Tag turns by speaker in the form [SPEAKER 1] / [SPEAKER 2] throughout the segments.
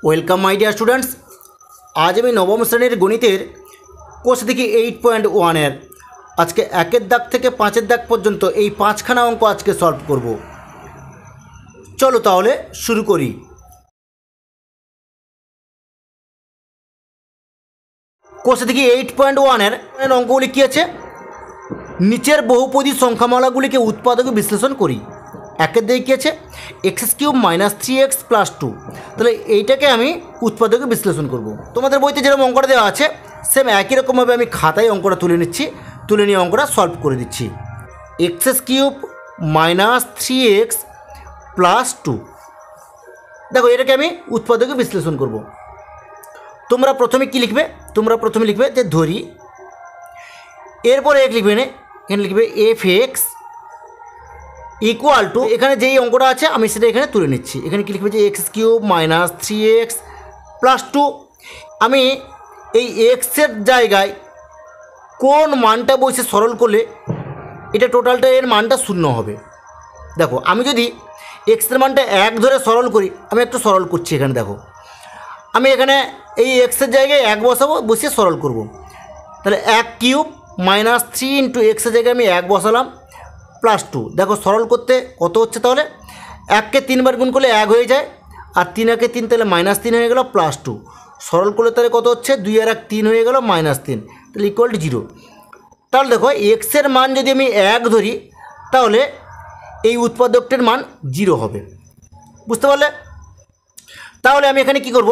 [SPEAKER 1] Welcome my dear students. আজ আমি নবম শ্রেণীর গণিতের কোর্স দেখি 8.1 আজকে 1 দাগ থেকে 5 দাগ পর্যন্ত এই 5খানা অঙ্ক আজকে সলভ করব। চলো তাহলে শুরু করি। কোর্স দেখি 8.1 অঙ্কগুলি কী আছে, নিচের বহুপদী সংখ্যামালাগুলিকে উৎপাদকে বিশ্লেষণ করি। একের দিকে কী আছে, x³ - 3x + 2। তাহলে এইটাকে আমি উৎপাদকে বিশ্লেষণ করব। তোমাদের বইতে যেরকম অঙ্কটা দেওয়া আছে সেম একই রকমভাবে আমি খাতায় অঙ্কটা তুলে নিচ্ছি, তুলে নিয়ে অঙ্কটা সলভ করে দিচ্ছি। x³ - 3x + 2, দেখো এটাকে আমি উৎপাদকে বিশ্লেষণ করব। তোমরা প্রথমে কি লিখবে, তোমরা প্রথমে লিখবে যে ধরি, এরপরে এক লিখবে না, এখানে লিখবে f(x) ইকুয়াল টু, এখানে যেই অঙ্কটা আছে আমি সেটা এখানে তুলে নিচ্ছি। এখানে কি লিখবে যে x³ - 3x + 2। আমি এই এক্সের জায়গায় কোন মানটা বসে সরল করলে এটা টোটালটা এর মানটা 0 হবে। দেখো আমি যদি এক্সের মানটা 1 ধরে সরল করি, আমি একটু সরল করছি। এখানে দেখো আমি এখানে এই এক্সের জায়গায় 1 বসাবো, বসিয়ে সরল করব। তাহলে 1³ - 3 × এক্সের জায়গায় আমি 1 বসালাম +2। দেখো সরল করতে কত হচ্ছে, তাহলে 1কে 3 বার গুণ করলে 1 হয়ে যায়, আর 3 × 3 তাহলে -3 হয়ে গেল +2। সরল করলে তাহলে কত হচ্ছে, 2 আর 1 3 হয়ে গেল -3, তাহলে = 0। তাহলে দেখো এক্সের মান যদি আমি 1 ধরি তাহলে এই উৎপাদকটির মান 0 হবে। বুঝতে পারলে? তাহলে আমি এখানে কি করব,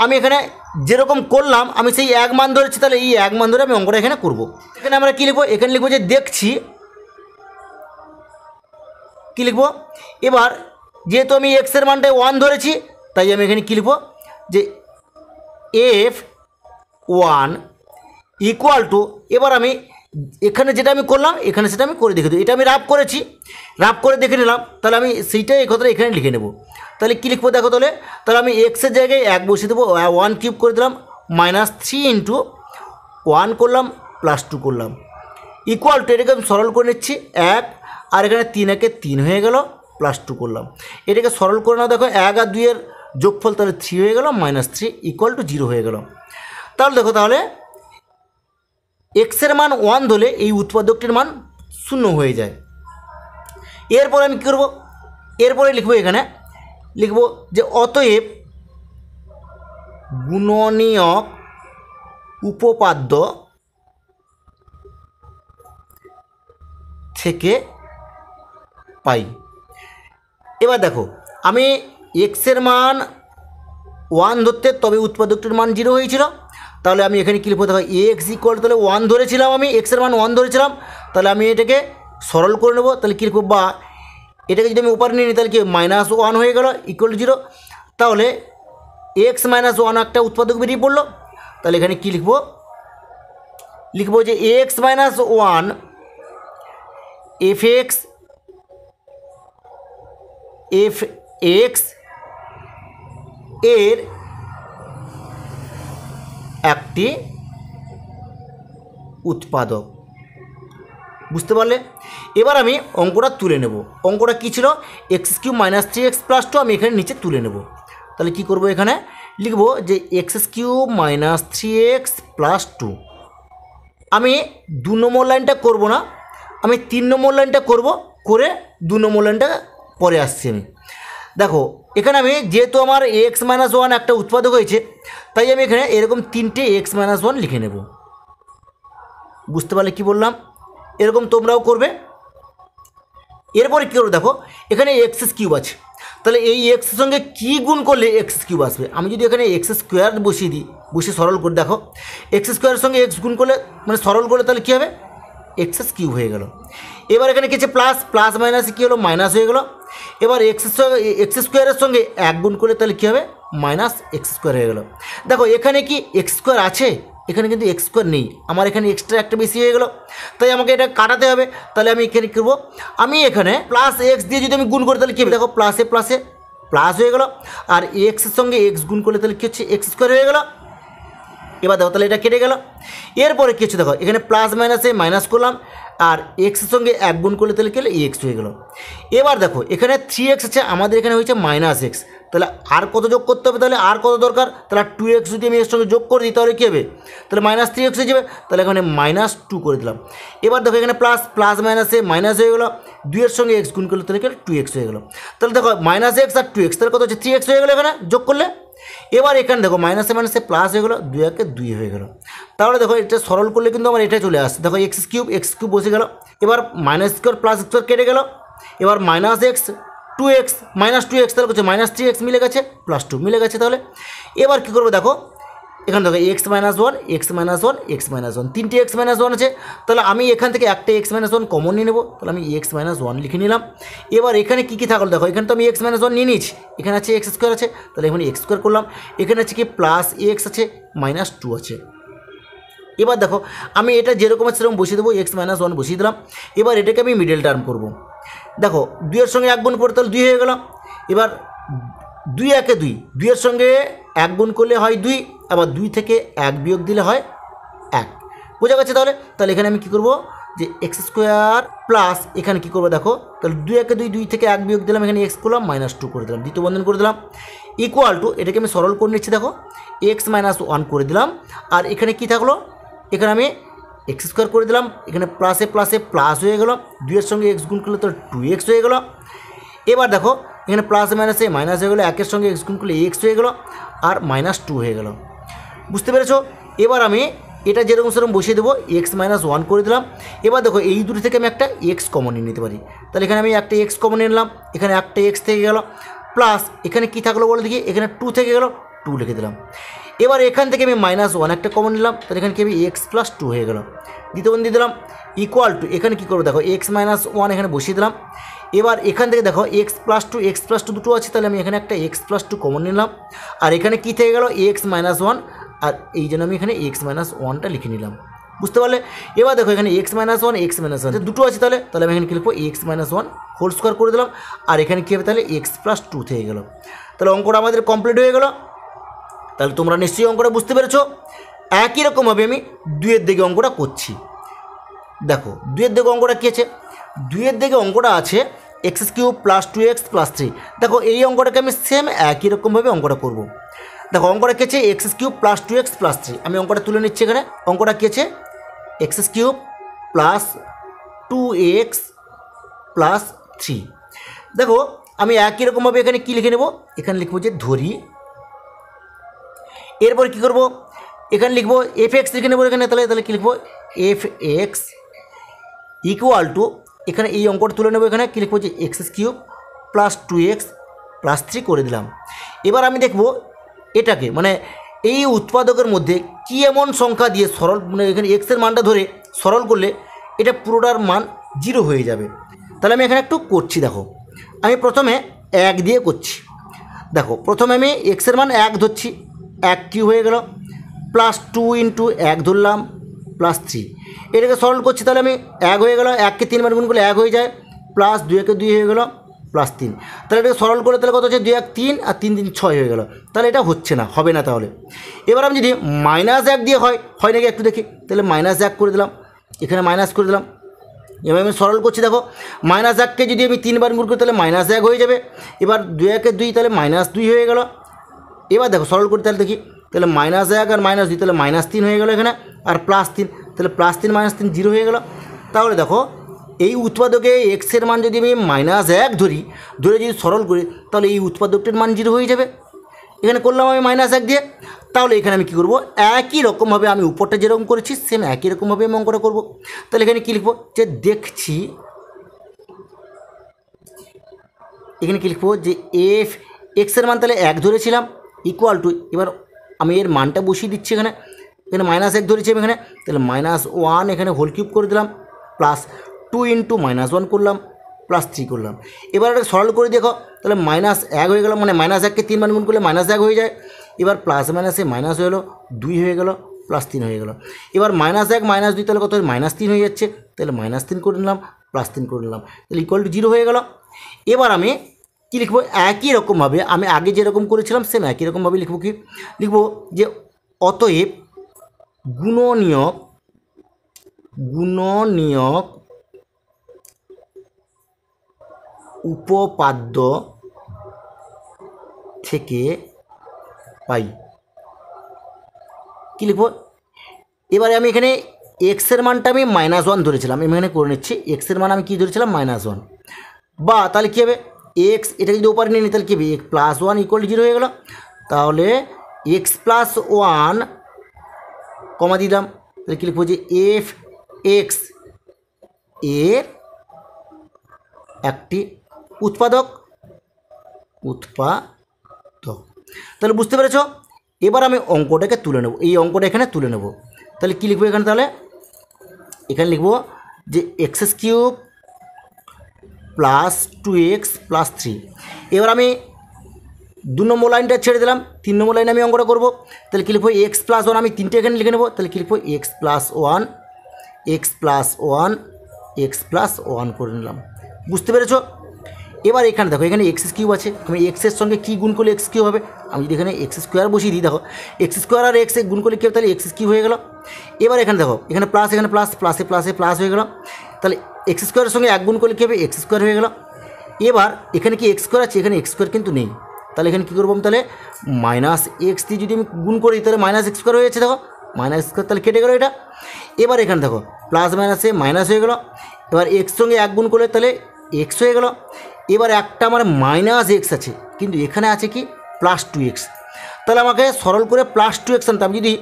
[SPEAKER 1] আমি এখানে যেরকম করলাম আমি সেই 1 মান ধরেছি, তাহলে এই 1 মান ধরে আমি অঙ্কটা এখানে করব। এখানে আমরা কী লিখবো, এখানে লিখবো যে দেখছি, কী লিখবো, এবার যেহেতু আমি এক্সের মানটায় 1 ধরেছি তাই আমি এখানে কী লিখবো যে f(1) ইকুয়াল টু, এবার আমি এখানে যেটা আমি করলাম এখানে সেটা আমি করে দেখে দেবো। এটা আমি রাফ করেছি, রাফ করে দেখে নিলাম, তাহলে আমি সেইটাই এই কথাটা এখানে লিখে নেব। তাহলে কী লিখবো দেখো, তাহলে আমি এক্সের জায়গায় 1 বসিয়ে দেবো, 1³ করে দিলাম, -3 × 1 করলাম +2 করলাম ইকুয়াল টু, এটাকে আমি সরল করে নিচ্ছি 1, আর এখানে 3 একে 3 হয়ে গেল +2 করলাম। এটাকে সরল করে নাও, দেখো 1 আর 2 এর যোগফল তাহলে 3 হয়ে গেল -3 ইকুয়াল টু 0 হয়ে গেল। তাহলে দেখো, তাহলে এক্সের মান 1 ধরলে এই উৎপাদকটির মান 0 হয়ে যায়। এরপরে আমি কী করবো, এরপরে লিখবো, এখানে লিখবো যে অতএব গুণনীয়ক উপপাদ্য থেকে পাই। এবার দেখো আমি এক্সের মান 1 ধরতে তবে উৎপাদকটির মান 0 হয়েছিল, তাহলে আমি এখানে কী লিখবো, দেখো x ইকুয়াল, তাহলে 1 ধরেছিলাম, আমি এক্সের মান 1 ধরেছিলাম, তাহলে আমি এটাকে সরল করে নেবো। তাহলে কী লিখবো, বা এটাকে যদি আমি উপরে নিয়ে নিই তাহলে কি -1 হয়ে গেল ইকুয়াল টু 0। তাহলে x - 1 একটা উৎপাদক বেরিয়ে পড়লো। তাহলে এখানে কী লিখবো, লিখবো যে x - 1 f(x) এর একটি উৎপাদক। বুঝতে পারলে? এবার আমি অঙ্কটা তুলে নেব। অঙ্কটা কী ছিল, x³ - 3x + 2, আমি এখানে নিচে তুলে নেব। তাহলে কি করব, এখানে লিখব যে x³ - 3x + 2। আমি 2 নম্বর লাইনটা করব না, আমি 3 নম্বর লাইনটা করব, করে 2 নম্বর লাইনটা পরে আসছি আমি। দেখো এখানে আমি যেহেতু আমার x - 1 একটা উৎপাদক হয়েছে, তাই আমি এখানে এরকম 3টে x - 1 লিখে নেব। বুঝতে পারলে কি বললাম? এরকম তোমরাও করবে। এরপরে কী করবে, দেখো এখানে x³ আছে, তাহলে এই এক্সের সঙ্গে কী গুণ করলে x³ আসবে। আমি যদি এখানে x² বসিয়ে দিই, বসিয়ে সরল করে দেখো, x² সঙ্গে x গুণ করলে মানে সরল করলে তাহলে কী হবে, x³ হয়ে গেল। এবার এখানে কী আছে, প্লাস মাইনাসে কী হলো, মাইনাস হয়ে গেল। এবার x² সঙ্গে 1 গুণ করলে তাহলে কী হবে, -x² হয়ে গেল। দেখো এখানে কি x² আছে, এখানে কিন্তু x² নেই, আমার এখানে এক্সট্রা একটা বেশি হয়ে গেল, তাই আমাকে এটা কাটাতে হবে। তাহলে আমি এখানে কী করবো, আমি এখানে +x দিয়ে যদি আমি গুণ করি তাহলে কী হবে, দেখো প্লাসে প্লাসে প্লাস হয়ে গেল, আর এক্সের সঙ্গে x গুণ করলে তাহলে কী হচ্ছে, x² হয়ে গেল। এবার দেখো তাহলে এটা কেটে গেল। এরপরে কিছু দেখো এখানে প্লাস মাইনাসে মাইনাস করলাম, আর এক্সের সঙ্গে 1 গুণ করলে তাহলে কি হলো, x হয়ে গেল। এবার দেখো এখানে 3x আছে, আমাদের এখানে হয়েছে -x, তাহলে আর কত যোগ করতে হবে, তাহলে আর কত দরকার, তাহলে 2x যদি আমি এর সঙ্গে যোগ করে দিই তাহলে কী হবে, তাহলে -3x হয়ে যাবে। তাহলে এখানে -2 করে দিলাম। এবার দেখো এখানে প্লাস প্লাস মাইনাসে মাইনাস হয়ে গেলো, 2 এর সঙ্গে x গুণ করলে তাহলে কি 2x হয়ে গেলো। তাহলে দেখো -x আর 2x তাহলে কত হচ্ছে 3x হয়ে গেলো এখানে যোগ করলে। এবার এখানে দেখো মাইনাসে মাইনাসে প্লাস হয়ে গেলো, 2 একে 2 হয়ে গেলো। তাহলে দেখো এটা সরল করলে কিন্তু আমার এটাই চলে আসছে, দেখো x কিউব বসে গেল। এবার -2 প্লাস স্কোয়ার কেটে গেল। এবার -x 2x -2x তাহলে হচ্ছে -3x মিলে গেছে, +2 মিলে গেছে। তাহলে এবার কী করবো দেখো এখানে দেখো x - 1 x - 1 x - 1 তিনটে x - 1 আছে। তাহলে আমি এখান থেকে একটা x - 1 কমন নিয়ে নেবো, তাহলে আমি x - 1 লিখে নিলাম। এবার এখানে কী কী থাকলো দেখো, এখানে তো আমি x - 1 নিয়ে নিচ্ছি, এখানে আছে x স্কোয়ার আছে, তাহলে এখানে x স্কোয়ার করলাম। এখানে আছে কি +x আছে -2 আছে। এবার দেখো আমি এটা যেরকম আছে সেরকম বসিয়ে দেবো, x - 1 বসিয়ে দিলাম। এবার এটাকে আমি মিডল টার্ম করবো, দেখো 2 এর সঙ্গে 1 গুণ করে তাহলে 2 হয়ে গেল। এবার 2 একে 2, 2 এর সঙ্গে 1 গুণ করলে হয় 2, আবার 2 থেকে 1 বিয়োগ দিলে হয় 1, বোঝা গেছে। তাহলে এখানে আমি কী করবো যে x স্কোয়ার প্লাস এখানে কী করবো দেখো, তাহলে 2 একে 2, 2 থেকে 1 বিয়োগ দিলাম, এখানে x করলাম -2 করে দিলাম, দ্বিতীয় বন্ধন করে দিলাম, ইকুয়াল টু এটাকে আমি সরল করে নিচ্ছি, দেখো x - 1 করে দিলাম। আর এখানে কি থাকলো, এখানে আমি x স্কোয়ার করে দিলাম, এখানে প্লাসে প্লাসে প্লাস হয়ে গেলো, 2 এর সঙ্গে x গুণ করলে তো 2x হয়ে গেলো। এবার দেখো এখানে প্লাসে মাইনাসে মাইনাস হয়ে গেলো, 1 এর সঙ্গে x গুণ করলে x হয়ে গেলো, আর -2 হয়ে গেলো, বুঝতে পেরেছো। এবার আমি এটা যেরকম সেরকম বসিয়ে দেবো, x - 1 করে দিলাম। এবার দেখো এই দুটো থেকে আমি একটা x কমন নিয়ে নিতে পারি, তাহলে এখানে আমি একটা x কমন নিয়ে নিলাম, এখানে একটা x থেকে গেল, প্লাস এখানে কি থাকলো বলে দেখি, এখানে 2 থেকে গেল, 2 লিখে দিলাম। এবার এখান থেকে আমি -1 একটা কমন নিলাম, তাহলে এখানে কি আমি x + 2 হয়ে গেল, দ্বিতীয় বন্ধন দিয়ে দিলাম, ইকুয়াল টু এখানে কী করবো দেখো x - 1 এখানে বসিয়ে দিলাম। এবার এখান থেকে দেখো x + 2 দুটো আছে, তাহলে আমি এখানে একটা x + 2 কমন নিলাম। আর এখানে কী থেকে গেল x - 1, আর এই জন্য আমি এখানে x - 1টা লিখে নিলাম, বুঝতে পারলে। এবার দেখো এখানে x - 1 x - 1 দুটো আছে, তাহলে আমি এখানে কী লিখবো x - 1 হোল স্কোয়ার করে দিলাম। আর এখানে কী হবে তাহলে x + 2 থেকে গেল। তাহলে অঙ্কটা আমাদের কমপ্লিট হয়ে গেল। তাহলে তোমরা নিশ্চয়ই অঙ্কটা বুঝতে পেরেছো। একই রকমভাবে আমি 2 এর দিকে অঙ্কটা করছি, দেখো 2 এর দিকে অঙ্কটা কী আছে, 2 এর দিকে অঙ্কটা আছে x³ + 2x + 3। দেখো এই অঙ্কটাকে আমি সেম একই রকমভাবে অঙ্কটা করব। দেখো অঙ্কটা কী আছে x³ + 2x + 3, আমি অঙ্কটা তুলে নিচ্ছি। এখানে অঙ্কটা কী আছে x³ + 2x + 3। দেখো আমি একই রকমভাবে এখানে কী লিখে নেব, এখানে লিখবো যে ধরি, এরপর কী করবো এখানে লিখবো fx লিখে নেবো এখানে, তাহলে কী লিখবো fx ইকুয়াল টু এখানে এই অঙ্কটা তুলে নেবো, এখানে কী লিখবো যে x³ + 2x + 3 করে দিলাম। এবার আমি দেখব এটাকে মানে এই উৎপাদকের মধ্যে কী এমন সংখ্যা দিয়ে সরল, মানে এখানে এক্সের মানটা ধরে সরল করলে এটা পুরোটার মান 0 হয়ে যাবে। তাহলে আমি এখানে একটু করছি, দেখো আমি প্রথমে 1 দিয়ে করছি। দেখো প্রথমে আমি এক্সের মান 1 ধরছি, 1³ হয়ে গেল, +2 × 1 ধরলাম +3, এটাকে সরল করছি, তাহলে আমি 1 হয়ে গেল, 1কে 3 বার গুণ করলে 1 হয়ে যায়, +2 একে 2 হয়ে গেল, +3, তাহলে এটাকে সরল করে তাহলে কত হচ্ছে 2 1 3 আর 3 3 6 হয়ে গেল। তাহলে এটা হচ্ছে না, হবে না। তাহলে এবার আমি যদি -1 দিয়ে হয় নাকি একটু দেখি, তাহলে -1 করে দিলাম, এখানে মাইনাস করে দিলাম। এবার আমি সরল করছি, দেখো -1কে যদি আমি 3 বার গুণ করি তাহলে -1 হয়ে যাবে। এবার 2 একে 2, তাহলে -2 হয়ে গেল। এবার দেখো সরল করি তাহলে দেখি, তাহলে -1 আর -2 তাহলে -3 হয়ে গেল এখানে, আর +3, তাহলে +3 -3 0 হয়ে গেল। তাহলে দেখো এই উৎপাদকে এক্সের মান যদি আমি -1 ধরে যদি সরল করি, তাহলে এই উৎপাদকটির মান 0 হয়ে যাবে। এখানে করলাম আমি -1 দিয়ে। তাহলে এখানে আমি কী করবো, একই রকমভাবে আমি উপরটা যেরকম করেছি সেম একই রকমভাবে আমি অঙ্কটা করবো। তাহলে এখানে কী লিখবো যে দেখছি, এখানে কী লিখবো যে এক্সের মান তাহলে 1 ধরেছিলাম, ইকুয়াল টু এবার আমি এর মানটা বসিয়ে দিচ্ছি। এখানে -1 ধরেছি আমি এখানে, তাহলে -1 এখানে হোল কিউব করে দিলাম, +2 × -1 করলাম, +3 করলাম। এবার এটা সরল করে দেখো, তাহলে -1 হয়ে গেল, মানে -1কে 3 বার গুণ করলে -1 হয়ে যায়। এবার প্লাস মাইনাসে মাইনাস হয়ে গেলো, 2 হয়ে গেল, +3 হয়ে গেল। এবার -1 -2 তাহলে কত -3 হয়ে যাচ্ছে, তাহলে -3 করে নিলাম, +3 করে নিলাম, তাহলে ইকুয়াল টু 0 হয়ে গেল। এবার আমি কী লিখবো, একই রকমভাবে আমি আগে যেরকম করেছিলাম সেম একই রকমভাবে লিখবো। কি লিখবো যে অতএব গুণনীয়ক উপপাদ্য থেকে পাই কী লিখব এবারে আমি এখানে এক্সের মানটা আমি -1 ধরেছিলাম আমি এখানে করে নিচ্ছি এক্সের মান আমি কী ধরেছিলাম -1 বা তাহলে কী হবে এক্স এটা যদি ওপারে নিয়ে নিই তাহলে কী হবে +1 = 0 হয়ে গেল তাহলে x+1 কমা দিলাম তাহলে কী লিখবো যে এফ এক্স এর একটি উৎপাদক তাহলে বুঝতে পেরেছ এবার আমি অঙ্কটাকে তুলে নেব এই অঙ্কটা এখানে তুলে নেব তাহলে কী লিখবো এখানে তাহলে এখানে লিখব যে x³ + 2x + 3 এবার আমি 2 নম্বর লাইনটা ছেড়ে দিলাম 3 নম্বর লাইনে আমি অঙ্কটা করব তাহলে কী লিখবো x+1 আমি 3টে এখানে লিখে নেব তাহলে কী লিখবো x+1 x+1 করে নিলাম বুঝতে পেরেছ এবার এখানে দেখো এখানে x³ আছে আমি এক্সের সঙ্গে কী গুণ করলে x³ হবে আমি যদি এখানে x² বসিয়ে দিই দেখো x² আর x গুণ করলে কী হবে তাহলে x³ হয়ে গেল এবার এখানে দেখো এখানে প্লাস এখানে প্লাস হয়ে গেল তাহলে x² এর সঙ্গে 1 গুণ করলে কী হবে x² হয়ে গেল এবার এখানে কি x² আছে এখানে x² কিন্তু নেই তাহলে এখানে কী করবো তাহলে -x দিয়ে যদি আমি গুণ করি তাহলে -x² হয়ে যাচ্ছে দেখো -x² তাহলে কেটে গেলো এটা এবার এখানে দেখো প্লাস মাইনাসে মাইনাস হয়ে গেলো এবার x সঙ্গে 1 গুণ করলে তাহলে x হয়ে গেল এবার একটা আমার -x আছে কিন্তু এখানে আছে কি +2x তাহলে আমাকে সরল করে +2x আনতে আমি যদি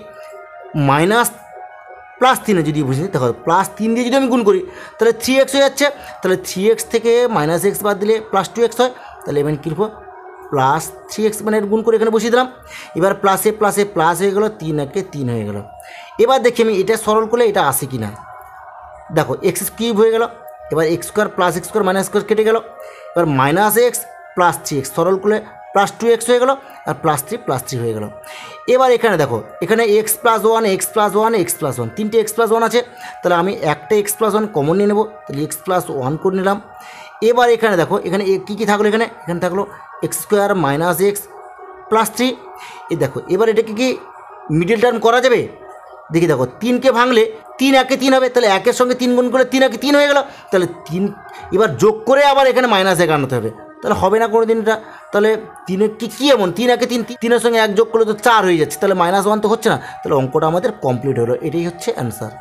[SPEAKER 1] +3 যদি বুঝি দেখো +3 দিয়ে যদি আমি গুণ করি তাহলে 3x হয়ে যাচ্ছে তাহলে 3x থেকে -x বাদ দিলে +2x হয় তাহলে এবার কী লিখবো +3x মানে গুণ করে এখানে বসিয়ে দিলাম এবার প্লাসে প্লাস হয়ে গেলো 3 একে 3 হয়ে গেল এবার দেখি আমি এটা সরল করলে এটা আসে কি না দেখো x³ হয়ে গেল এবার x² + x² -x² কেটে গেল এবার -x + 3x সরল করলে +2x হয়ে গেল আর +3 হয়ে গেল এবার এখানে দেখো এখানে x+1 তিনটে x+1 আছে তাহলে আমি একটা x+1 কমন নিয়ে নেব তাহলে x+1 করে নিলাম এবার এখানে দেখো এখানে কী থাকলো এখানে থাকলো x² - x +3 এই দেখো এবার এটাকে কি মিডল টার্ম করা যাবে দেখি দেখো 3কে ভাঙলে 3 একে 3 হবে তাহলে 1 এর সঙ্গে 3 গুণ করলে 3 একে 3 হয়ে গেল তাহলে 3 এবার যোগ করে আবার এখানে -1 আনতে হবে তাহলে হবে না কোনো দিন এটা তাহলে 3 কী এমন 3 একে 3 3 সঙ্গে 1 যোগ করলে তো 4 হয়ে যাচ্ছে তাহলে -1 তো হচ্ছে না তাহলে অঙ্কটা আমাদের কমপ্লিট হলো এটাই হচ্ছে অ্যান্সার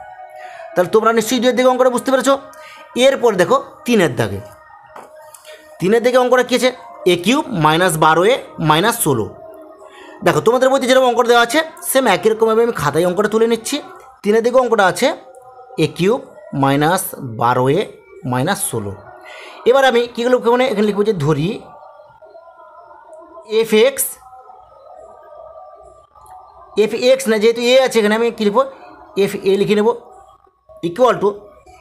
[SPEAKER 1] তাহলে তোমরা নিশ্চয়ই 2 এর দিকে অঙ্কটা বুঝতে পেরেছো এরপর দেখো 3 এর দাগে 3 এর দিকে অঙ্কটা কী আছে a³ -12a -16 দেখো তোমাদের বইতে যেরকম অঙ্কটা দেওয়া আছে সেম একই রকমভাবে আমি খাতায় অঙ্কটা তুলে নিচ্ছি 3 এর দিকে অঙ্কটা আছে a³ -12a -16 এবার আমি কীগুলো এখানে লিখবো যে ধরি fx না যেহেতু a আছে এখানে আমি কী লিখবো fa লিখে নেব ইকুয়াল টু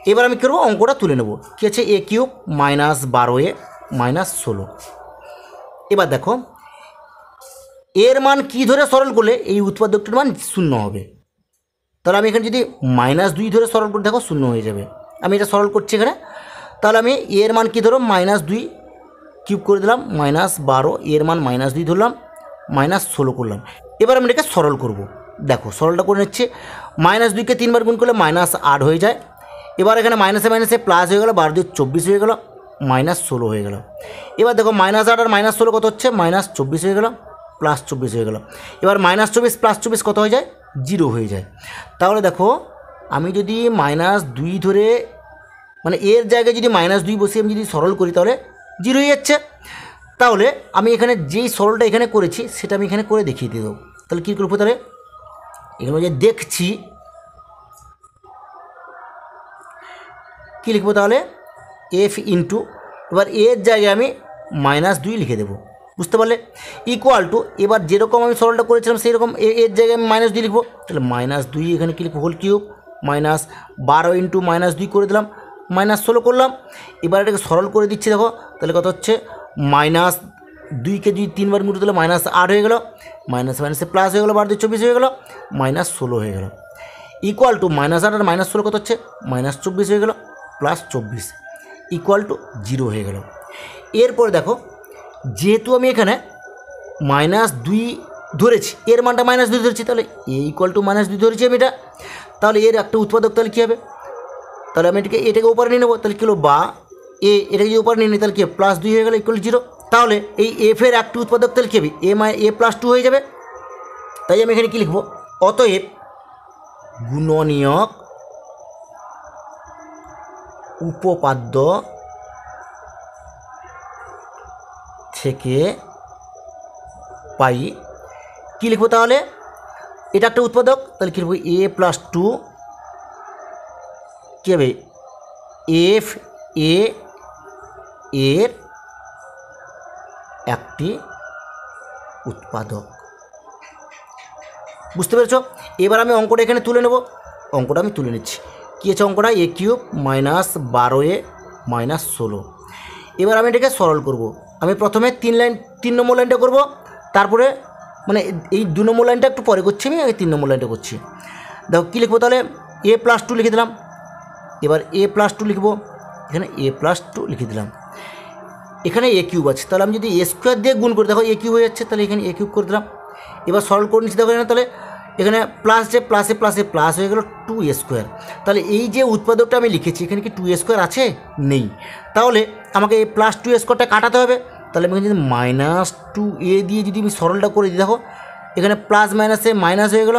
[SPEAKER 1] এবার আমি কী করবো অঙ্কটা তুলে নেব কী আছে a³ -12a -16 এবার দেখো এর মান কী ধরে সরল করলে এই উৎপাদকটির মান 0 হবে তাহলে আমি এখানে যদি -2 ধরে সরল করে দেখো 0 হয়ে যাবে আমি এটা সরল করছি এখানে তাহলে আমি এর মান কী ধরো -2 কিউব করে দিলাম -12 এর মান -2 ধরলাম -16 করলাম এবার আমি এটাকে সরল করব দেখো সরলটা করে নিচ্ছে -2কে 3 বার গুণ করলে -8 হয়ে যায় এবার এখানে মাইনাসে প্লাস হয়ে গেল 12 × 24 হয়ে গেল -16 হয়ে গেল এবার দেখো -8 আর -16 কত হচ্ছে -24 হয়ে গেল +24 হয়ে গেল এবার -24 + 24 কত হয়ে যায় 0 হয়ে যায় তাহলে দেখো আমি যদি -2 ধরে মানে এর জায়গায় যদি -2 বসিয়ে আমি যদি সরল করি তাহলে 0 হয়ে যাচ্ছে তাহলে আমি এখানে যেই সরলটা এখানে করেছি সেটা আমি এখানে করে দেখিয়ে দেবো তাহলে কী করবো তাহলে এখানে যে দেখছি কী লিখবো তাহলে f ইন্টু এবার এর জায়গায় আমি -2 লিখে দেবো বুঝতে পারলে ইকুয়াল টু এবার যেরকম আমি সরলটা করেছিলাম সেই রকম এর জায়গায় আমি -2 লিখবো তাহলে -2 এখানে কী লিখবো হোল কিউব -12 ইন্টু -2 করে দিলাম -16 করলাম এবার এটাকে সরল করে দিচ্ছি দেখো তাহলে কত হচ্ছে -2কে যদি 3 বার মুটে দিলে -8 হয়ে গেল মাইনাসে প্লাস হয়ে গেলো 12 × 24 হয়ে গেলো -16 হয়ে গেল ইকুয়াল টু -8 আর -16 কত হচ্ছে -24 হয়ে গেল +24 ইকুয়াল টু 0 হয়ে গেল এরপরে দেখো যেহেতু আমি এখানে -2 ধরেছি এর মানটা -2 ধরেছি তাহলে a ইকুয়াল টু -2 ধরেছি আমি এটা তাহলে এর একটা উৎপাদক তাহলে কী হবে তাহলে আমি এটাকে উপরে নিয়ে নেবো তাহলে কী হলো বা এটাকে যদি উপরে নিয়ে নিই তাহলে কী +2 হয়ে গেলো ইকুয়াল 0 তাহলে এই এফের একটি উৎপাদক তাহলে কী হবে এ প্লাস টু হয়ে যাবে। তাই আমি এখানে কী লিখব, অতএব গুণনীয়ক উপপাদ্য থেকে পাই কী লিখব, তাহলে এটা একটা উৎপাদক, তাহলে কী লিখব এ প্লাস টু কী হবে এফ এর একটি উৎপাদক। বুঝতে পেরেছ? এবার আমি অঙ্কটা এখানে তুলে নেব। অঙ্কটা আমি তুলে নিচ্ছি। কী আছে অঙ্কটা, এ কিউব মাইনাস 12a মাইনাস 16। এবার আমি এটাকে সরল করব। আমি প্রথমে 3 নম্বর লাইনটা করব, তারপরে মানে এই 2 নম্বর লাইনটা একটু পরে করছি, আমি আগে 3 নম্বর লাইনটা করছি। দেখো কী লিখবো, তাহলে এ প্লাস টু লিখে দিলাম। এবার এ প্লাস টু লিখবো, এখানে এ প্লাস টু লিখে দিলাম। এখানে এ কিউব আছে, তাহলে আমি যদি এ স্কোয়ার দিয়ে গুণ করে দেখো এ কিউব হয়ে যাচ্ছে, তাহলে এখানে এ কিউব করে দিলাম। এবার সরল করে নিচ্ছি, দেখো এখানে তাহলে এখানে প্লাস যে প্লাসে প্লাসে প্লাস হয়ে গেল 2a স্কোয়ার। তাহলে এই যে উৎপাদকটা আমি লিখেছি এখানে কি 2a স্কোয়ার আছে? নেই। তাহলে আমাকে এই প্লাস 2a স্কোয়ারটা কাটাতে হবে। তাহলে আমি যদি মাইনাস 2a দিয়ে যদি আমি সরলটা করে দিই, দেখো এখানে প্লাস মাইনাসে মাইনাস হয়ে গেল,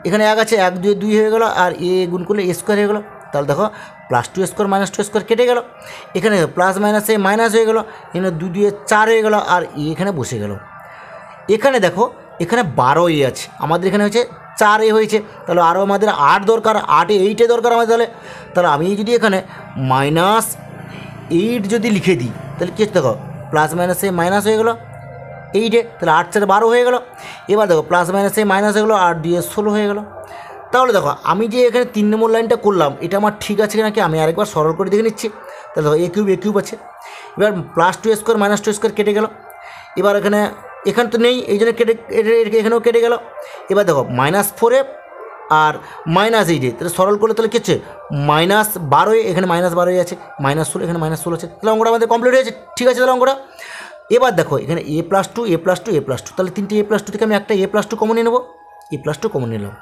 [SPEAKER 1] এখানে 1 আছে 1 2 2 হয়ে গেল, আর এ গুণ করলে এ স্কোয়ার হয়ে গেল। তাহলে দেখো প্লাস 2 স্কোয়ার মাইনাস 2 স্কোয়ার কেটে গেল, এখানে প্লাস মাইনাসে মাইনাস হয়ে গেল, এখানে 2 2 4 হয়ে গেল, আর এখানে বসে গেল। এখানে দেখো এখানে 12a আছে, আমাদের এখানে হয়েছে 4a হয়েছে, তাহলে আরও আমাদের 8 দরকার, 8এ 8 দরকার আমাদের। তাহলে আমি যদি এখানে -8 যদি লিখে দিই, তাহলে কী হচ্ছে, দেখো প্লাস মাইনাসে মাইনাস হয়ে গেলো 8, তাহলে 8 4 12 হয়ে গেল। এবার দেখো প্লাস মাইনাসে মাইনাস হয়ে গেলো, 8 2 16 হয়ে গেল। তাহলে দেখো আমি যে এখানে 3 নম্বর লাইনটা করলাম এটা আমার ঠিক আছে নাকি আমি আরেকবার সরল করে দেখে নিচ্ছি। তাহলে দেখো এ কিউব আছে, এবার প্লাস 2 স্কোয়ার মাইনাস 2 স্কোয়ার কেটে গেল। এবার এখানে তো নেই, এই জন্য এখানেও কেটে গেল। এবার দেখো -4 আর -8, তাহলে সরল করলে তাহলে কী হচ্ছে -12, এখানে -12 আছে, -16 এখানে -16 আছে। তাহলে অঙ্কটা আমাদের কমপ্লিট হয়েছে, ঠিক আছে। তাহলে অঙ্কটা এবার দেখো এখানে এ প্লাস টু এ প্লাস টু এ প্লাস টু, তাহলে 3টে এ প্লাস টু থেকে আমি একটা এ প্লাস টু কমন নিয়ে নেবো, এ প্লাস টু কমন নিলাম।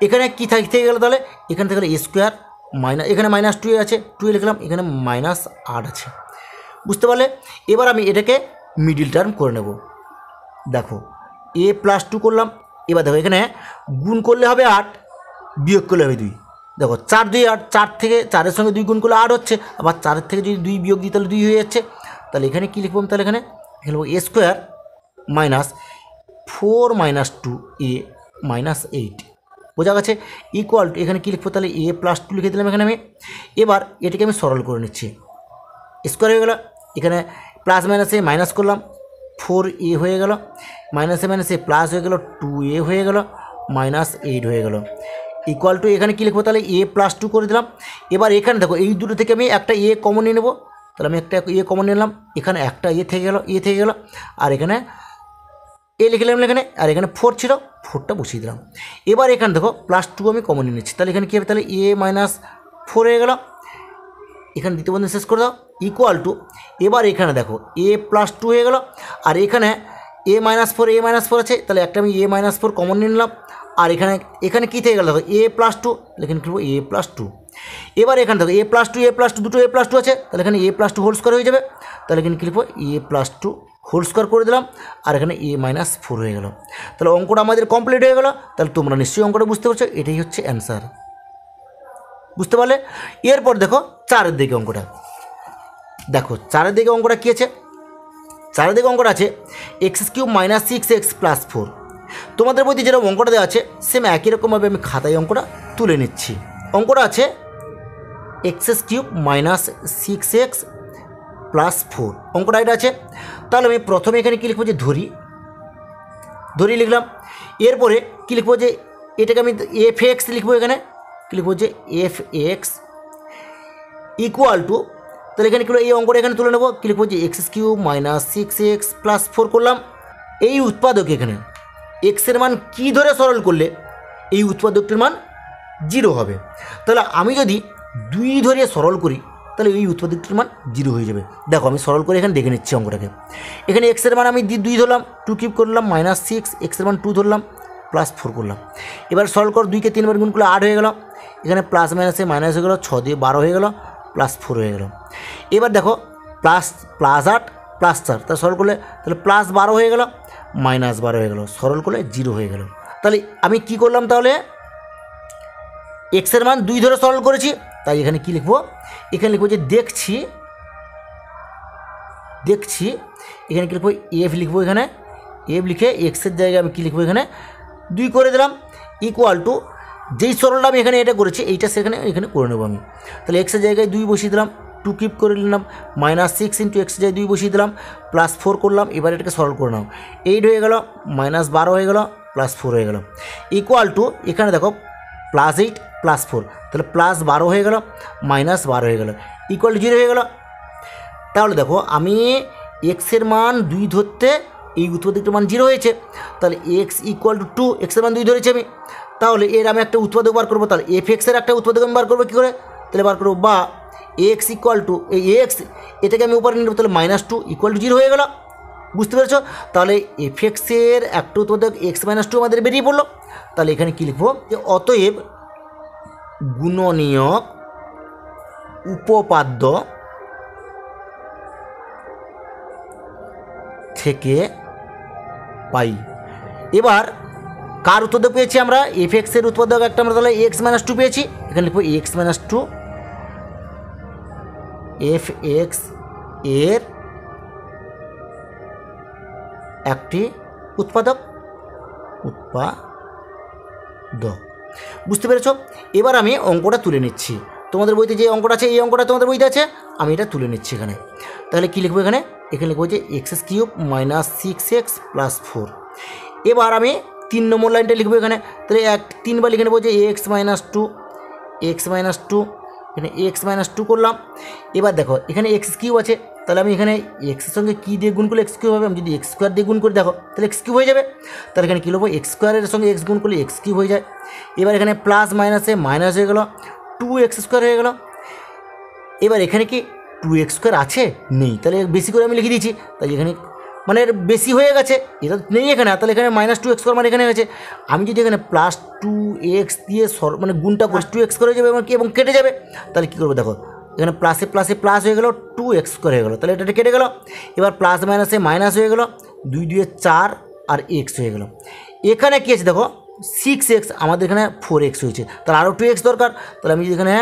[SPEAKER 1] এখানে কী থেকে গেলো, তাহলে এখান থেকে এ স্কোয়ার এখানে -2 আছে, 2 লিখলাম, এখানে -8 আছে। বুঝতে পারলে? এবার আমি এটাকে মিডিল টার্ম করে নেব। দেখো এ প্লাস টু করলাম, এবার দেখো এখানে গুণ করলে হবে 8, বিয়োগ করলে হবে 2। দেখো 4 2 8, 4 থেকে 4-এর সঙ্গে 2 গুণ করলে 8 হচ্ছে, আবার 4-এর থেকে যদি 2 বিয়োগ দিই তাহলে 2 হয়ে যাচ্ছে। তাহলে এখানে কী লিখবো, তাহলে এখানে লিখবো এ স্কোয়ার মাইনাস 4 - 2a -8, বোঝা গেছে, ইকুয়াল টু এখানে কী লিখবো, তাহলে এ প্লাস টু লিখে দিলাম এখানে আমি। এবার এটাকে আমি সরল করে নিচ্ছি, স্কোয়ার হয়ে গেল, এখানে প্লাস মাইনাসে মাইনাস করলাম, 4a হয়ে গেল, মাইনাসে মাইনাসে প্লাস হয়ে গেল, 2a হয়ে গেল, -8 হয়ে গেল, ইকুয়াল টু এখানে কী লিখবো, তাহলে এ প্লাস টু করে দিলাম। এবার এখানে দেখো এই দুটো থেকে আমি একটা এ কমন নিয়ে নেবো, তাহলে আমি একটা এ কমন নিলাম, এখানে একটা এ থেকে গেল, আর এখানে এ লিখলাম এখানে, আর এখানে 4 ছিল, 4টা বসিয়ে দিলাম। এবার এখানে দেখো প্লাস টু আমি কমন নিয়ে নিচ্ছি, তাহলে এখানে কী হবে, তাহলে এ -4 হয়ে গেল, এখানে দ্বিতীয় বন্ধনী শেষ করে দাও, ইকুয়াল টু এবার এখানে দেখো এ প্লাস টু হয়ে গেল, আর এখানে এ -4 আছে, তাহলে একটা আমি এ -4 কমন নিয়ে নিলাম, আর এখানে কী থেকে গেল, দেখো এ প্লাস টু, এখানে লিখবো এ প্লাস টু। এবার এখানে দেখো এ প্লাস টু দুটো এ প্লাস টু আছে, তাহলে এখানে এ প্লাস টু হোল স্কোয়ার হয়ে যাবে, তাহলে এখানে কী লিখবো এ প্লাস টু হোল স্কোয়ার করে দিলাম, আর এখানে এ -4 হয়ে গেল। তাহলে অঙ্কটা আমাদের কমপ্লিট হয়ে গেল। তাহলে তোমরা নিশ্চয়ই অঙ্কটা বুঝতে পারছো, এটাই হচ্ছে অ্যান্সার। বুঝতে পারলে? এরপর দেখো 4-এর দিকে অঙ্কটা, দেখো 4-এর দিকে অঙ্কটা কী আছে, 4-এর দিকে অঙ্কটা আছে x³ - 6x + 4। তোমাদের বইতে যেরকম অঙ্কটা দেওয়া আছে সেম একই রকমভাবে আমি খাতায় অঙ্কটা তুলে নিচ্ছি। অঙ্কটা আছে x³ - 6x + 4, অঙ্কটা এটা আছে। তাহলে আমি প্রথমে এখানে কী লিখবো, যে ধরি লিখলাম। এরপরে কী লিখবো, যে এটাকে আমি f(x) লিখবো, এখানে কী লিখবো, যে f(x) ইকুয়াল টু, তাহলে এখানে কী এই অঙ্কটা এখানে তুলে নেবো, কী লিখবো, যে x³ - 6x + 4 করলাম। এই উৎপাদক এখানে এক্সের মান কী ধরে সরল করলে এই উৎপাদকটির মান 0 হবে। তাহলে আমি যদি 2 ধরে সরল করি তাহলে এই উৎপাদকটির মান 0 হয়ে যাবে। দেখো আমি সরল করে এখানে দেখে নিচ্ছি অঙ্কটাকে। এখানে এক্সের মান আমি 2 ধরলাম, 2 কিউব করলাম, -6, এক্সের মান 2 ধরলাম, +4 করলাম। এবার সরল কর, 2কে 3 বার গুণ করলে 8 হয়ে গেল, এখানে প্লাস মাইনাসে মাইনাস হয়ে গেলো, 6 দিয়ে 12 হয়ে গেল, +4 হয়ে গেল। এবার দেখো +8 +4, তাহলে সরল করলে তাহলে +12 হয়ে গেল, -12 হয়ে গেল, সরল করলে 0 হয়ে গেল। তাহলে আমি কি করলাম, তাহলে এক্সের মান 2 ধরে সরল করেছি, তাই এখানে কি লিখবো, এখানে লিখবো যে দেখছি, এখানে কি লিখবো, এফ লিখবো, এখানে এফ লিখে এক্সের জায়গায় আমি কী লিখবো, এখানে 2 করে দিলাম, ইকুয়াল টু যেই সরলটা আমি এখানে এটা করেছি এইটা সেখানে এখানে করে নেবো আমি। তাহলে এক্সের জায়গায় 2 বসিয়ে দিলাম, 2 কিপ করে নিলাম, -6 × এক্সের জায়গায় 2 বসিয়ে দিলাম, +4 করলাম, এবার এটাকে সরল করে নাও, 8 হয়ে গেল, -12 হয়ে গেল, +4 হয়ে গেল, ইকুয়াল টু এখানে দেখো +8 +4, তাহলে +12 হয়ে গেল, -12 হয়ে গেল, ইকুয়াল টু 0 হয়ে গেল। তাহলে দেখো আমি এক্সের মান 2 ধরতে এই উৎপাদকটির মান 0 হয়েছে, তাহলে এক্স ইকুয়াল টু 2, এক্সের মান 2 ধরেছি আমি, তাহলে এর আমি একটা উৎপাদক বার করবো, তাহলে এফ এক্সের একটা উৎপাদক আমি বার করবো কী করে, তাহলে বার করবো বা এক্স ইকুয়াল টু এই এক্স, এটাকে আমি উপরে নিয়ে নেবো, তাহলে -2 ইকুয়াল টু 0 হয়ে গেল। বুঝতে পেরেছো? তাহলে এফ এক্সের একটা উৎপাদক x-2 আমাদের বেরিয়ে পড়লো। তাহলে এখানে কী লিখবো, যে অতএব গুণনীয়ক উপপাদ্য থেকে পাই। এবার কার উৎপাদক পেয়েছি আমরা, এফ এক্সের উৎপাদক একটা আমরা তাহলে x-2 পেয়েছি, এখানে লিখবো x-2 এফ এক্স এর একটি উৎপাদক। বুঝতে পেরেছ? এবার আমি অঙ্কটা তুলে নিচ্ছি, তোমাদের বইতে যে অঙ্কটা আছে এই অঙ্কটা তোমাদের বইতে আছে, আমি এটা তুলে নিচ্ছি এখানে। তাহলে কী লিখবো, এখানে লিখবো যে x³ - 6x + 4। এবার আমি 3 নম্বর লাইনটা লিখবো এখানে, তাহলে 3 বার লিখে নেবো যে x-2 এখানে x-2 করলাম। এবার দেখো এখানে x³ আছে, তাহলে আমি এখানে এক্সের সঙ্গে কী দিয়ে গুণ করলে x³ হবে, আমি যদি x² দিয়ে গুণ করে দেখো তাহলে x³ হয়ে যাবে। তাহলে এখানে কী লিখবো, x² সঙ্গে x গুণ করলে x³ হয়ে যায়। এবার এখানে প্লাস মাইনাসে মাইনাস হয়ে গেলো, 2x² হয়ে গেলো। এবার এখানে কি 2x² আছে, নেই, তাহলে বেশি করে আমি লিখে দিয়েছি, তাই এখানে মানে এর বেশি হয়ে গেছে, এটা নেই এখানে, তাহলে এখানে -2x² মানে এখানে হয়েছে। আমি যদি এখানে +2x দিয়ে মানে গুণটা করি, 2x করে যাবে এবং কেটে যাবে, তাহলে কী করবো দেখো, এখানে প্লাসে প্লাসে প্লাস হয়ে গেলো, 2x² হয়ে গেলো, তাহলে এটা কেটে গেলো। এবার প্লাস মাইনাসে মাইনাস হয়ে গেলো, 2 2 4 আর x হয়ে গেলো। এখানে কী আছে দেখো 6x, আমাদের এখানে 4x হয়েছে, তাহলে আরও 2x দরকার, তাহলে আমি যদি এখানে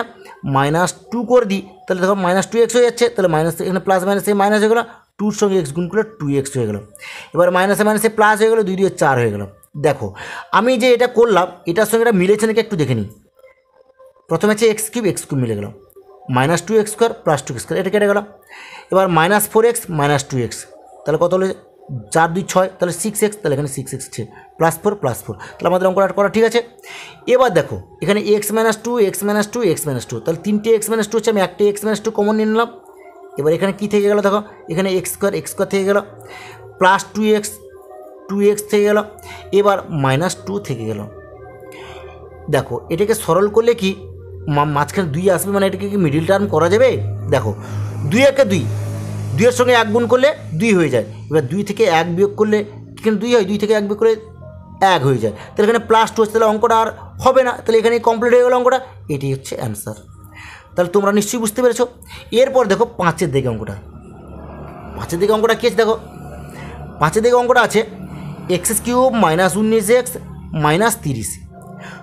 [SPEAKER 1] -2 করে দিই তাহলে দেখো -2x হয়ে যাচ্ছে, তাহলে মাইনাস এখানে প্লাস মাইনাসে মাইনাস হয়ে গেলো, 2 এর সঙ্গে x গুণ করলে 2x হয়ে গেলো। এবার মাইনাসে মাইনাসে প্লাস হয়ে গেলো, 2 2 4 হয়ে গেলো। দেখো আমি যে এটা করলাম এটার সঙ্গে এটা মিলেছে নাকি একটু দেখে নিই। প্রথমে আছে x³ মিলে গেল, -2x² + 2x², এটা কেটে গেল। এবার -4x - 2x, তাহলে কত হলো, 4 2 6, তাহলে 6x, তাহলে এখানে 6x আছে, +4 +4, তাহলে আমাদের অঙ্কটা করা ঠিক আছে। এবার দেখো এখানে x-2 x-2 x-2, তাহলে 3টে x-2 হচ্ছে, আমি একটা x-2 কমন নিয়ে নিলাম। এবার এখানে কী থেকে গেল দেখো, এখানে x² থেকে গেল, +2x 2x থেকে গেল, এবার -2 থেকে গেল। দেখো এটাকে সরল করলে কি মাঝখানে 2 আসবে, মানে এটাকে কি মিডিল টার্ম করা যাবে? দেখো 2 একে 2, 2 এর সঙ্গে 1 গুণ করলে 2 হয়ে যায়। এবার 2 থেকে 1 বিয়োগ করলে এখানে 2 হয়, 2 থেকে 1 বিয়োগ করলে 1 হয়ে যায়, তাহলে এখানে +2 হচ্ছে, তাহলে অঙ্কটা আর হবে না, তাহলে এখানে কমপ্লিট হয়ে গেল অঙ্কটা। এটাই হচ্ছে অ্যান্সার। তাহলে তোমরা নিশ্চয়ই বুঝতে পেরেছো। এরপর দেখো 5-এর দিকে অঙ্কটা, 5-এর দিকে অঙ্কটা কী আছে দেখো, 5-এর দিকে অঙ্কটা আছে x³ - 19x - 30।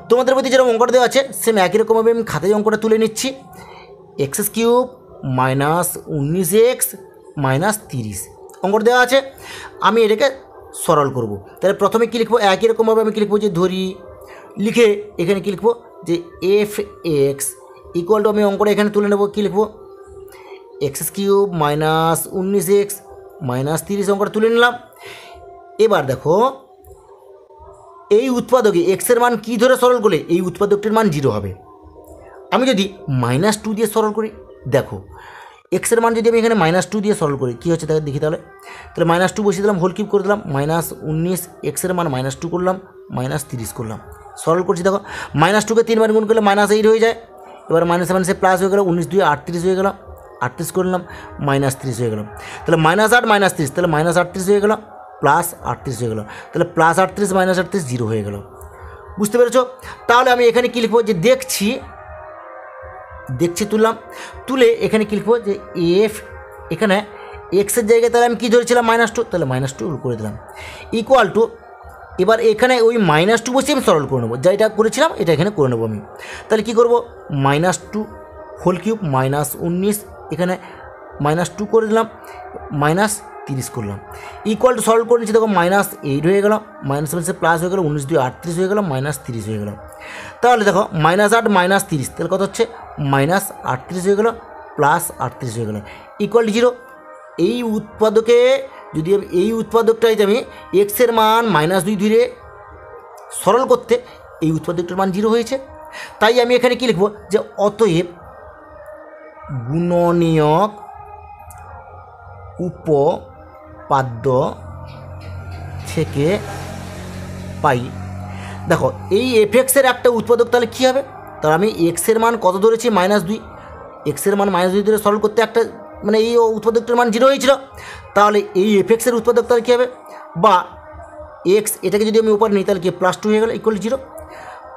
[SPEAKER 1] তোমাদের প্রতি যেরকম অঙ্কটা দেওয়া আছে সেম একই রকমভাবে আমি খাতায় অঙ্কটা তুলে নিচ্ছি। x³ - 19x - 30 অঙ্কটা দেওয়া আছে, আমি এটাকে সরল করব। তাহলে প্রথমে কী লিখবো, একই রকমভাবে আমি কী লিখবো, যে ধরি লিখে এখানে কী লিখবো, যে এফ এক্স ইকুয়াল টু, আমি অঙ্কটা এখানে তুলে নেবো, কী লিখবো, x³ - 19x - 30 অঙ্কটা তুলে নিলাম। এবার দেখো এই উৎপাদকে এক্সের মান কী ধরে সরল করলে এই উৎপাদকটির মান 0 হবে। আমি যদি -2 দিয়ে সরল করি, দেখো এক্সের মান যদি আমি এখানে -2 দিয়ে সরল করি কী হচ্ছে দেখি, তাহলে -2 বসিয়ে দিলাম, হোল কিউব করে দিলাম, -19 এক্সের মান -2 করলাম, -30 করলাম, সরল করছি। দেখো -2কে 3 বার গুণ করলে -8 হয়ে যায়। এবার মাইনাসে প্লাস হয়ে গেল, 19 2 38 হয়ে গেল, 38 করলাম, -30 হয়ে গেল, তাহলে -8 - 30, তাহলে -38 হয়ে গেল, +38 হয়ে গেল, তাহলে +38 - 38 0 হয়ে গেল। বুঝতে পেরেছ? তাহলে আমি এখানে কী লিখবো, যে দেখছি তুললাম, তুলে এখানে কী লিখবো, যে এফ এখানে এক্সের জায়গায় তাহলে আমি কী ধরেছিলাম -2, তাহলে -2 করে দিলাম ইকুয়াল টু, এবার এখানে ওই -2 বসে আমি সরল করে নেবো, যেটা করেছিলাম এটা এখানে করে নেবো আমি। তাহলে কী করবো, -2 হোল কিউব -19, এখানে -2 করে দিলাম, -30 করলাম ইকুয়াল টু সলভ করে নিচ্ছি। দেখো -8 হয়ে গেল, -7 প্লাস হয়ে গেল, 19 2 38 হয়ে গেল, -30 হয়ে গেল। তাহলে দেখো -8 -30 তাহলে কত হচ্ছে, -38 হয়ে গেল প্লাস 38 হয়ে গেল ইকুয়াল টু 0। এই উৎপাদকে যদি এই উৎপাদকটাই আমি এক্সের মান -2 ধরে সরল করতে এই উৎপাদকটার মান 0 হয়েছে। তাই আমি এখানে কি লিখব, যে অতএব গুণনীয়ক উপপাদ্য থেকে পাই। দেখো এই এফএক্সের একটা উৎপাদক তাহলে কী হবে, তাহলে আমি এক্সের মান কত ধরেছি, -2, এক্সের মান -2 ধরে সলভ করতে একটা মানে এই উৎপাদকটার মান 0 হয়েছিল। তাহলে এই এফএক্সের উৎপাদক তাহলে কী হবে, বা এক্স এটাকে যদি আমি উপর নিই তাহলে কি +2 হয়ে গেল ইকুয়াল 0।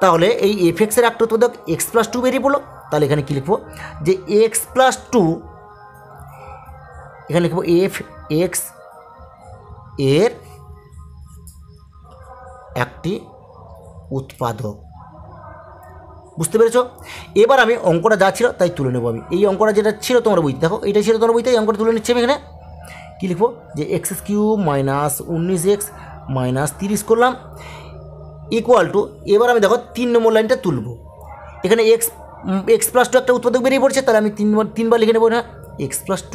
[SPEAKER 1] তাহলে এই এফএক্সের একটা উৎপাদক x+2 বেরিয়ে পড়লো। তাহলে এখানে কী লিখবো, যে x+2, এখানে লিখবো f(x) এর একটি উৎপাদক। বুঝতে পেরেছো? এবার আমি অঙ্কটা যা ছিল তাই তুলে নেবো। আমি এই অঙ্কটা যেটা ছিল তোমার বইতে, দেখো এইটাই ছিল তোমার বইতে, এই অঙ্কটা তুলে নিচ্ছি আমি। এখানে কী লিখবো, যে x³ -19x -30 করলাম ইকুয়াল টু, এবার আমি দেখো 3 নম্বর লাইনটা তুলবো। এখানে x+2 একটা উৎপাদক বেরিয়ে পড়ছে, তাহলে আমি তিনবার লিখে নেবো না, x+2,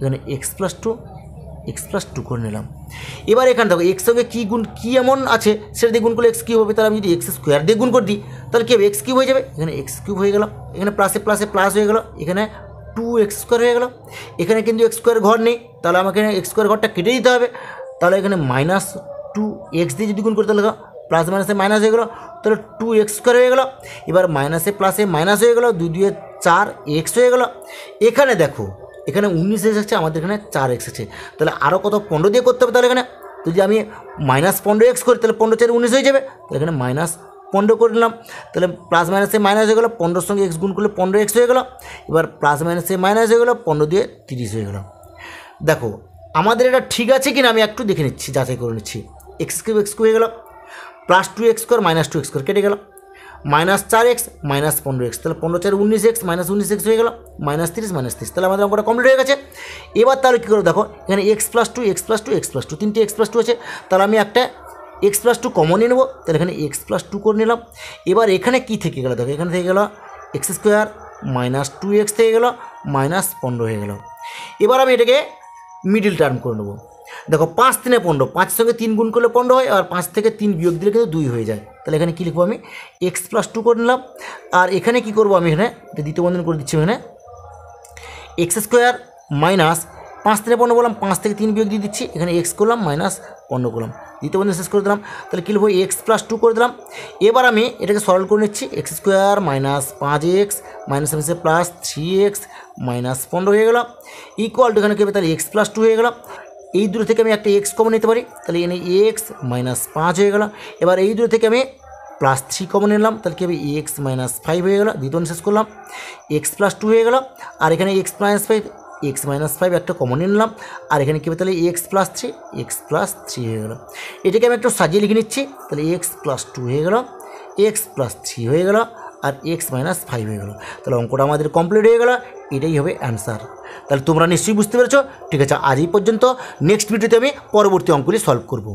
[SPEAKER 1] এখানে x+2 করে নিলাম। এবার এখানে দেখো এক্স সঙ্গে কী এমন আছে সেটা দিয়ে গুণ করলে x³ হবে। তাহলে আমি যদি x² দিয়ে গুণ করে দিই তাহলে কী হবে, x³ হয়ে যাবে, এখানে x³ হয়ে গেল, এখানে প্লাসে প্লাসে প্লাস হয়ে গেল, এখানে 2x² হয়ে গেল। এখানে কিন্তু x² ঘর নেই, তাহলে আমাকে x² ঘরটা কেটে দিতে হবে। তাহলে এখানে -2x দিয়ে যদি গুণ করি তাহলে প্লাস মাইনাসে মাইনাস হয়ে গেলো, তাহলে 2x² হয়ে গেলো। এবার মাইনাসে প্লাসে মাইনাস হয়ে গেলো, 2 2 4x হয়ে গেলো। এখানে দেখো এখানে 19x আছে, আমাদের এখানে 4x আছে, তাহলে আরও কত 15 দিয়ে করতে হবে। তাহলে এখানে যদি আমি -15x করি তাহলে 15 4 19 হয়ে যাবে, তাহলে এখানে -15 করে নিলাম। তাহলে প্লাস মাইনাসে মাইনাস হয়ে গেলো, 15 সঙ্গে x গুণ করলে 15x হয়ে গেলো। এবার প্লাস মাইনাসে মাইনাস হয়ে গেলো, 15 দিয়ে 30 হয়ে গেলো। দেখো আমাদের এটা ঠিক আছে কি না আমি একটু দেখে নিচ্ছি, যাচাই করে নিচ্ছি। x³ হয়ে গেলো, +2x² -2x² কেটে গেল, -4x -15x, তাহলে 15 4 19x -19x হয়ে গেল, -30 তাহলে আমাদের অঙ্কটা কমপ্লিট হয়ে গেছে। এবার তাহলে কী করবো, দেখো এখানে x+2 তিনটে x+2 আছে, তাহলে আমি একটা x+2 কমন নিয়ে নেবো, তাহলে এখানে x+2 করে নিলাম। এবার এখানে কী থেকে গেলো, দেখো এখানে থেকে গেলো x² -2x থেকে গেলো -15 হয়ে গেল। এবার আমি এটাকে মিডিল টার্ম করে নেবো। দেখো 5 3 15, 5 সঙ্গে 3 গুণ করলে 15 হয়, আর 5 থেকে 3 বিয়োগ দিলে কিন্তু 2 হয়ে যায়। তাহলে এখানে কী লিখবো, আমি x+2 করে নিলাম। আর এখানে কী করবো, আমি এখানে এটা দ্বিতীয় বন্ধন করে দিচ্ছি। এখানে x² -5 3 15 বললাম, 5 থেকে 3 বিয়োগ দিয়ে দিচ্ছি, এখানে x করলাম -15 করলাম, দ্বিতীয় বন্ধন শেষ করে দিলাম। তাহলে কী লিখবো, x+2 করে দিলাম। এবার আমি এটাকে সরল করে নিচ্ছি, x² -5x -7 প্লাস 3x -15 হয়ে গেল ইকুয়াল টু, এখানে কী হবে, তাহলে x+2 হয়ে গেল। এই দূর থেকে আমি একটা x কমন নিতে পারি, তাহলে এখানে x -5 হয়ে গেল। এবার এই দূর থেকে আমি +3 কমন নিলাম, তাহলে কী হবে, x -5 হয়ে গেল, দ্বিতীয় শেষ করলাম, x+2 হয়ে গেল। আর এখানে x -5 একটা কমন নিলাম, আর এখানে কী হবে, তাহলে x+3 হয়ে গেল। এটাকে আমি একটু সাজিয়ে লিখে নিচ্ছি, তাহলে x+2 হয়ে গেল, x+3 হয়ে গেল, আর x -5 হয়ে গেল। তাহলে অঙ্কটা আমাদের কমপ্লিট হয়ে গেল, এটাই হবে অ্যান্সার। তাহলে তোমরা নিশ্চয়ই বুঝতে পেরেছো। ঠিক আছে, আজ এই পর্যন্ত। নেক্সট ভিডিওতে আমি পরবর্তী অঙ্কগুলি সলভ করব।